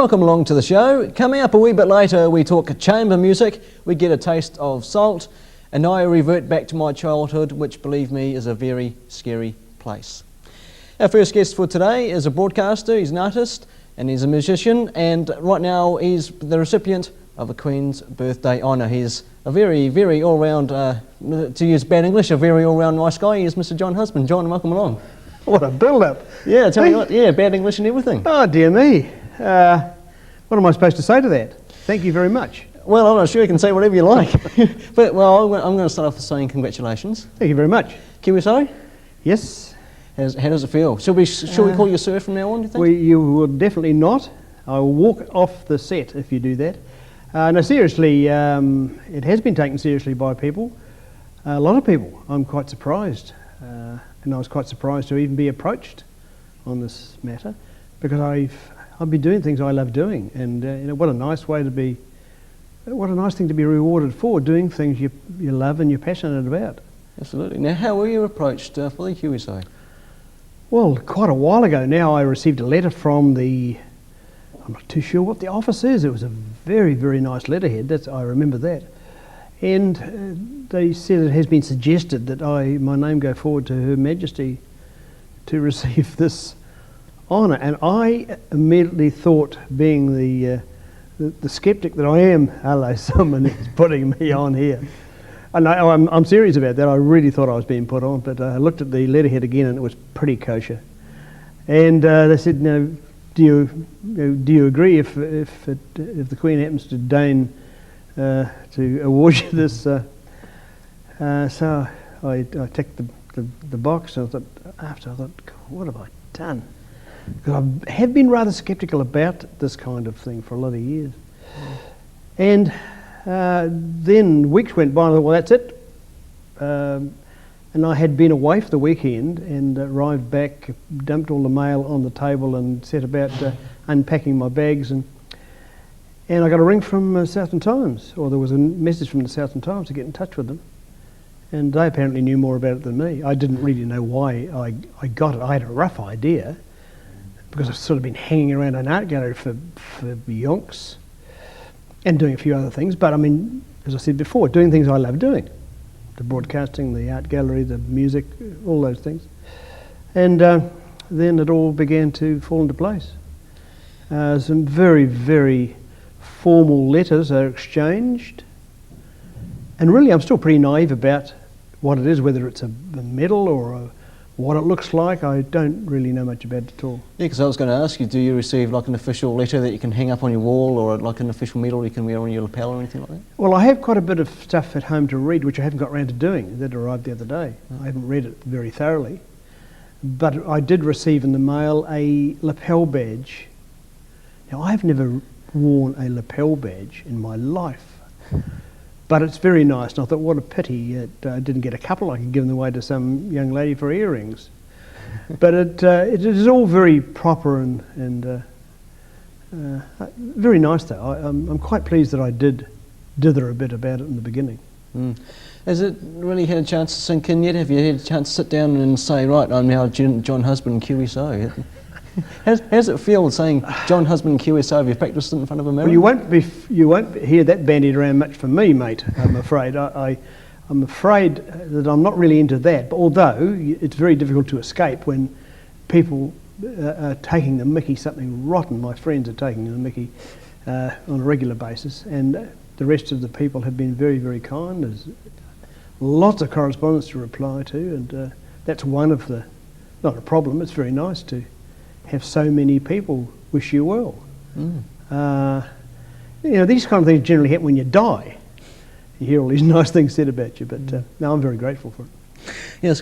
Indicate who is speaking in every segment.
Speaker 1: welcome along to the show. Coming up a wee bit later, we talk chamber music, we get a taste of salt, and I revert back to my childhood, which, believe me, is a very scary place. Our first guest for today is a broadcaster, he's an artist, and he's a musician, and right now he's the recipient of the Queen's Birthday Honour. He's a very, very all-round, to use bad English, a very all-round nice guy. He is Mr. John Husband. John, welcome along.
Speaker 2: What a build-up.
Speaker 1: Yeah, tell me what, yeah, bad English and everything.
Speaker 2: Oh, dear me. What am I supposed to say to that? Thank you very much.
Speaker 1: Well, I'm not sure you can say whatever you like. But, well, I'm going to start off with saying congratulations.
Speaker 2: Thank you very much.
Speaker 1: Kiwi sorry?
Speaker 2: Yes.
Speaker 1: How does it feel? Shall we call you sir from now on, do you think?
Speaker 2: You will definitely not. I will walk off the set if you do that. No, seriously, it has been taken seriously by people. A lot of people. I'm quite surprised. And I was quite surprised to even be approached on this matter, because I've been doing things I love doing, and you know, what a nice thing to be rewarded for, doing things you love and you're passionate about.
Speaker 1: Absolutely. Now, how were you approached for the QSO?
Speaker 2: Well, quite a while ago now, I received a letter from I'm not too sure what the office is. It was a very, very nice letterhead. I remember that. And they said it has been suggested that my name go forward to Her Majesty to receive this honour. And I immediately thought, being the sceptic that I am, hello, someone is putting me on here. And I'm serious about that. I really thought I was being put on, but I looked at the letterhead again and it was pretty kosher. And they said, "No, do you agree if the Queen happens to deign to award you this?" So I ticked the box, and I thought, what have I done? Because I have been rather sceptical about this kind of thing for a lot of years. And then weeks went by and I thought, well, that's it. And I had been away for the weekend and arrived back, dumped all the mail on the table and set about unpacking my bags. And I got a ring from Southern Times, or there was a message from the Southern Times to get in touch with them. And they apparently knew more about it than me. I didn't really know why I got it. I had a rough idea, because I've sort of been hanging around an art gallery for yonks and doing a few other things. But I mean, as I said before, doing things I love doing. The broadcasting, the art gallery, the music, all those things. And then it all began to fall into place. Some very, very formal letters are exchanged. And really, I'm still pretty naive about what it is, whether it's a medal or what it looks like. I don't really know much about it at all.
Speaker 1: Yeah, because I was going to ask you, do you receive like an official letter that you can hang up on your wall, or like an official medal you can wear on your lapel or anything like that?
Speaker 2: Well, I have quite a bit of stuff at home to read, which I haven't got around to doing. That arrived the other day. I haven't read it very thoroughly. But I did receive in the mail a lapel badge. Now, I've never worn a lapel badge in my life. But it's very nice, and I thought, what a pity I didn't get a couple. I could give them away to some young lady for earrings. But it is all very proper and very nice, though. I'm quite pleased that I did dither a bit about it in the beginning.
Speaker 1: Mm. Has it really had a chance to sink in yet? Have you had a chance to sit down and say, right, I'm now John Husband QSO? How does it feel saying John Husband QSO? Have you practiced it in front of a mirror?
Speaker 2: Well, you won't hear that bandied around much from me, mate, I'm afraid. I'm afraid that I'm not really into that, but although it's very difficult to escape when people are taking the mickey, something rotten. My friends are taking the mickey on a regular basis, and the rest of the people have been very, very kind. There's lots of correspondence to reply to, and that's one of the, not a problem, it's very nice to have so many people wish you well. Mm. You know, these kind of things generally happen when you die. You hear all these nice things said about you, but no, I'm very grateful for it.
Speaker 1: Yeah, I was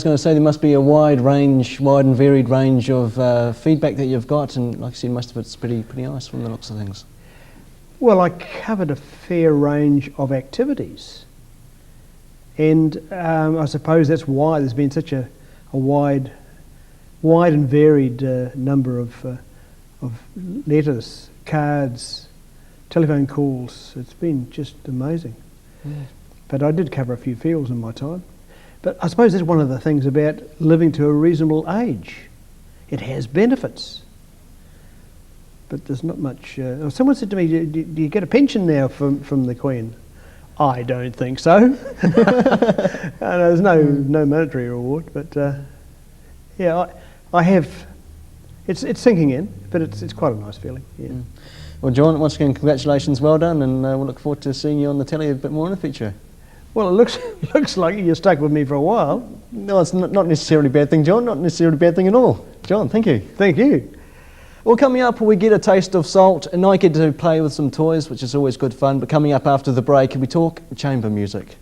Speaker 1: going to say there must be a wide and varied range of feedback that you've got, and like I said, most of it's pretty nice from the looks of things.
Speaker 2: Well, I covered a fair range of activities, and I suppose that's why there's been such a wide and varied number of letters, cards, telephone calls. It's been just amazing. Mm. But I did cover a few fields in my time. But I suppose that's one of the things about living to a reasonable age. It has benefits. but there's not much. Someone said to me, do you get a pension now from the Queen? I don't think so. There's no monetary reward, but yeah, I have. It's sinking in, but it's quite a nice feeling. Yeah.
Speaker 1: Mm. Well, John, once again, congratulations, well done, and we'll look forward to seeing you on the telly a bit more in the future.
Speaker 2: Well, it looks like you're stuck with me for a while.
Speaker 1: No, it's not necessarily a bad thing, John. Not necessarily a bad thing at all. John, thank you.
Speaker 2: Thank you.
Speaker 1: Well, coming up, we get a taste of salt, and I get to play with some toys, which is always good fun. But coming up after the break, we talk chamber music.